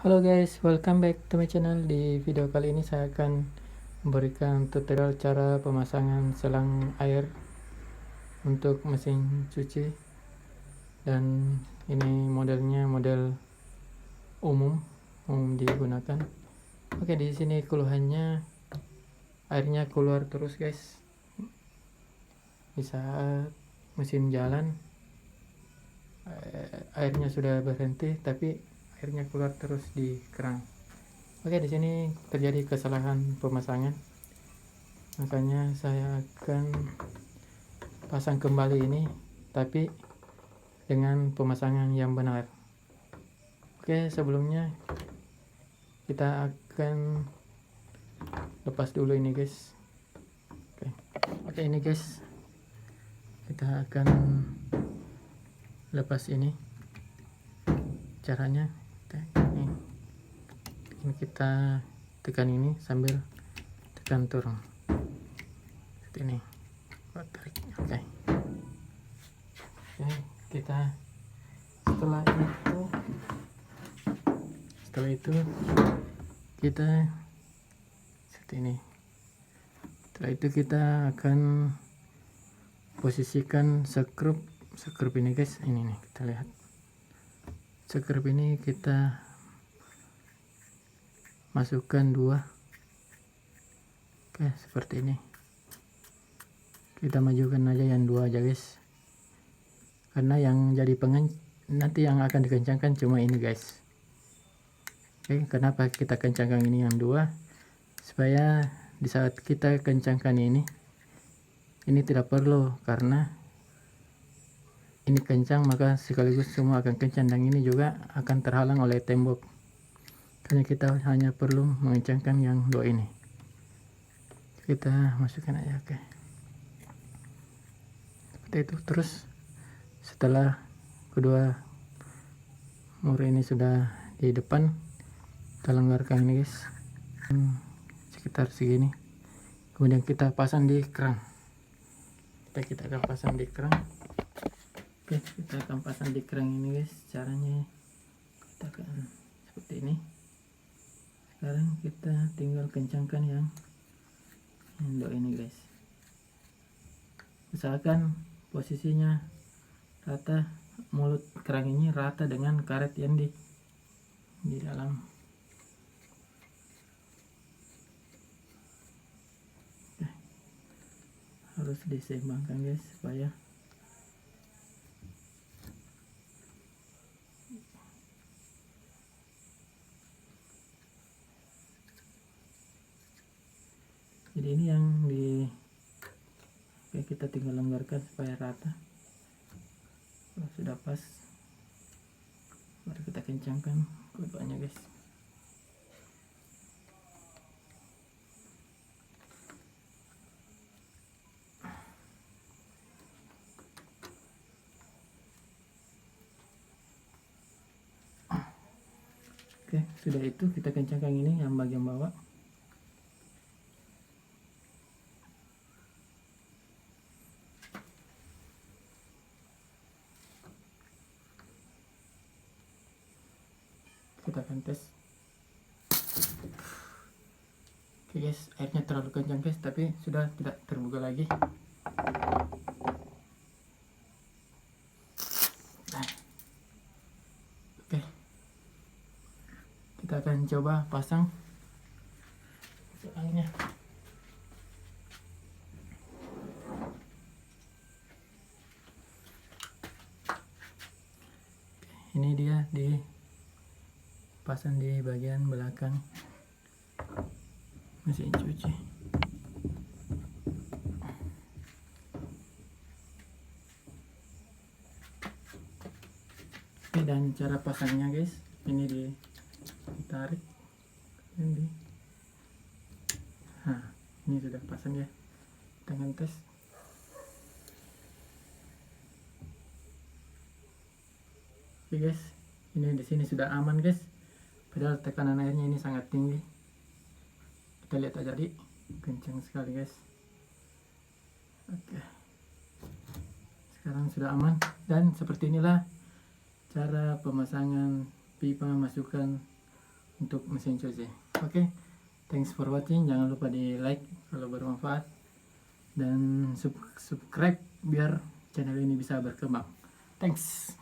Halo guys, welcome back to my channel. Di video kali ini saya akan memberikan tutorial cara pemasangan selang air untuk mesin cuci. Dan ini modelnya model umum digunakan. Oke, di sini keluhannya airnya keluar terus guys. Di saat mesin jalan airnya sudah berhenti, tapi airnya keluar terus di keran. Oke, di sini terjadi kesalahan pemasangan. Makanya saya akan pasang kembali ini, tapi dengan pemasangan yang benar. Oke, sebelumnya kita akan lepas dulu ini guys. Oke, ini guys, kita akan lepas ini. Caranya ini kita tekan ini sambil tekan turun seperti ini, tarik. Oke, kita setelah itu kita seperti ini. Setelah itu kita akan posisikan skrup ini guys. Ini nih, kita lihat skrup ini kita masukkan 2. Oke, seperti ini. Kita majukan aja yang 2 aja guys, karena yang jadi nanti yang akan dikencangkan cuma ini guys. Oke, kenapa kita kencangkan ini yang 2? Supaya di saat kita kencangkan ini tidak perlu, karena ini kencang maka sekaligus semua akan kencang, dan ini juga akan terhalang oleh tembok. Hanya kita hanya perlu mengencangkan yang 2 ini. Kita masukkan aja. Oke, seperti itu. Terus setelah kedua mur ini sudah di depan, kita longgarkan ini guys, sekitar segini. Kemudian kita pasang di keran. Kita akan pasang di keran. Oke, kita akan pasang di keran ini guys. Caranya kita akan seperti ini. Sekarang kita tinggal kencangkan yang 2 ini guys. Usahakan posisinya rata, mulut keran ini rata dengan karet yang di dalam. Oke, harus diseimbangkan guys supaya jadi ini yang Oke, kita tinggal longgarkan supaya rata. Kalau sudah pas, baru kita kencangkan keduanya guys. Oke, sudah itu kita kencangkan ini yang bagian bawah. Kita akan tes. Oke guys, airnya terlalu kencang guys, tapi sudah tidak terbuka lagi. Oke, kita akan coba pasang selangnya. Ini dia dipasang di bagian belakang mesin cuci. Oke, dan cara pasangnya guys, ini ditarik ini. Nah, ini sudah pasang ya. Kita akan tes. Oke guys, ini di sini sudah aman guys. Padahal tekanan airnya ini sangat tinggi. Kita lihat aja, jadi kencang sekali guys. Oke, sekarang sudah aman. Dan seperti inilah cara pemasangan pipa masukkan untuk mesin cuci. Oke, thanks for watching. Jangan lupa di like kalau bermanfaat dan subscribe biar channel ini bisa berkembang. Thanks.